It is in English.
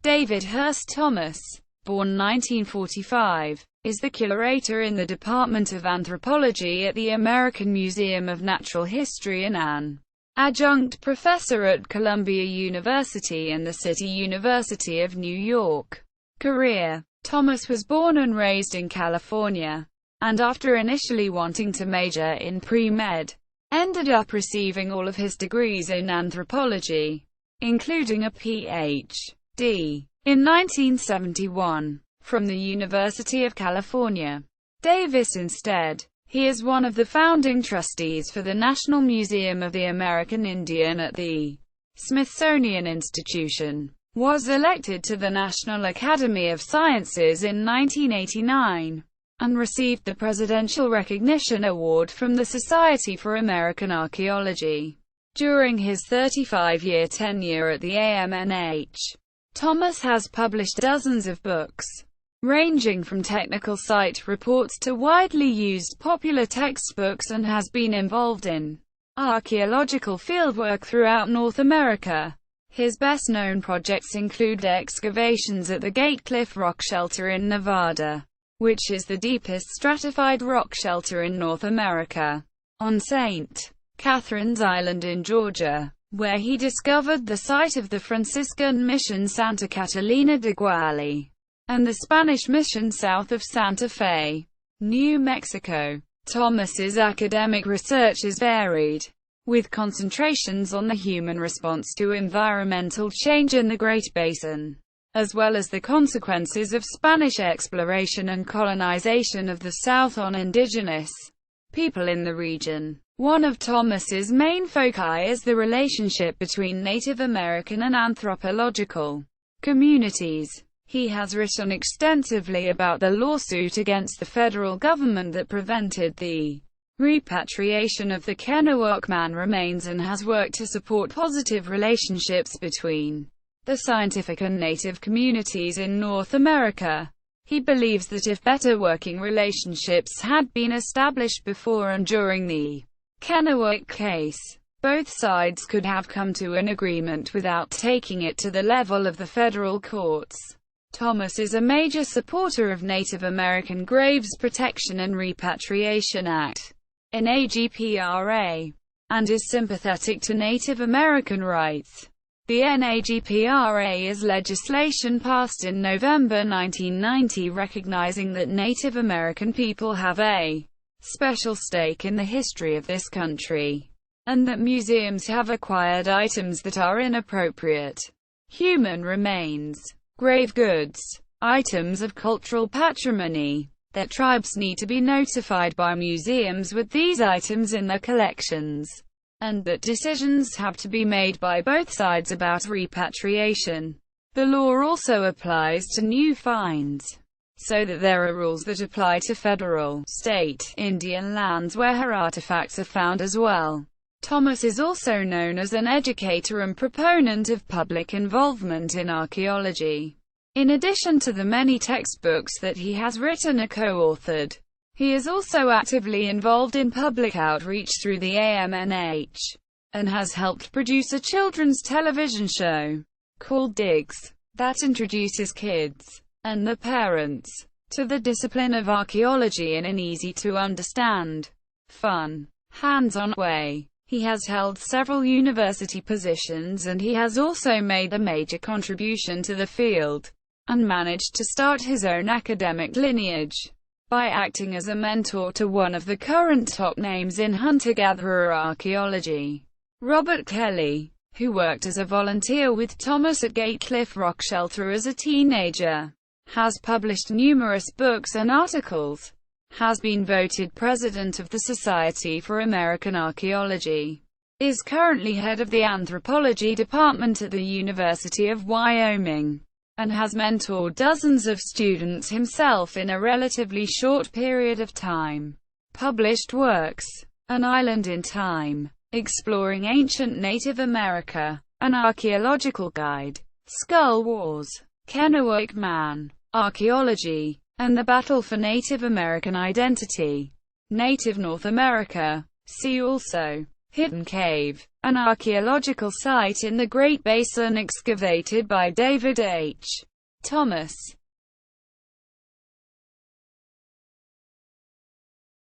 David Hurst Thomas, born 1945, is the curator in the Department of Anthropology at the American Museum of Natural History and an adjunct professor at Columbia University and the City University of New York. Career: Thomas was born and raised in California, and after initially wanting to major in pre-med, ended up receiving all of his degrees in anthropology, including a Ph.D. in 1971 from the University of California, Davis instead. He is one of the founding trustees for the National Museum of the American Indian at the Smithsonian Institution, was elected to the National Academy of Sciences in 1989, and received the Presidential Recognition Award from the Society for American Archaeology. During his 35-year tenure at the AMNH, Thomas has published dozens of books, ranging from technical site reports to widely used popular textbooks, and has been involved in archaeological fieldwork throughout North America. His best-known projects include excavations at the Gate Cliff rock shelter in Nevada, which is the deepest stratified rock shelter in North America, on St. Catherine's Island in Georgia, where he discovered the site of the Franciscan mission Santa Catalina de Guali, and the Spanish mission south of Santa Fe, New Mexico. Thomas's academic research is varied, with concentrations on the human response to environmental change in the Great Basin, as well as the consequences of Spanish exploration and colonization of the South on indigenous people in the region. One of Thomas's main foci is the relationship between Native American and anthropological communities. He has written extensively about the lawsuit against the federal government that prevented the repatriation of the Kennewick man remains, and has worked to support positive relationships between the scientific and Native communities in North America. He believes that if better working relationships had been established before and during the Kennewick case, both sides could have come to an agreement without taking it to the level of the federal courts. Thomas is a major supporter of Native American Graves Protection and Repatriation Act, NAGPRA, and is sympathetic to Native American rights. The NAGPRA is legislation passed in November 1990 recognizing that Native American people have a special stake in the history of this country, and that museums have acquired items that are inappropriate. Human remains, grave goods, items of cultural patrimony, that tribes need to be notified by museums with these items in their collections, and that decisions have to be made by both sides about repatriation. The law also applies to new finds, so that there are rules that apply to federal, state, Indian lands where her artifacts are found as well. Thomas is also known as an educator and proponent of public involvement in archaeology. In addition to the many textbooks that he has written or co-authored, he is also actively involved in public outreach through the AMNH, and has helped produce a children's television show called Digs, that introduces kids and their parents to the discipline of archaeology in an easy-to-understand, fun, hands-on way. He has held several university positions, and he has also made a major contribution to the field, and managed to start his own academic lineage by acting as a mentor to one of the current top names in hunter-gatherer archaeology, Robert Kelly, who worked as a volunteer with Thomas at Gate Cliff rock shelter as a teenager, has published numerous books and articles, has been voted president of the Society for American Archaeology, is currently head of the Anthropology department at the University of Wyoming, and has mentored dozens of students himself in a relatively short period of time. Published works: An Island in Time, Exploring Ancient Native America, An Archaeological Guide, Skull Wars, Kennewick Man, Archaeology, and the Battle for Native American Identity, Native North America. See also Hidden Cave, an archaeological site in the Great Basin excavated by David H. Thomas.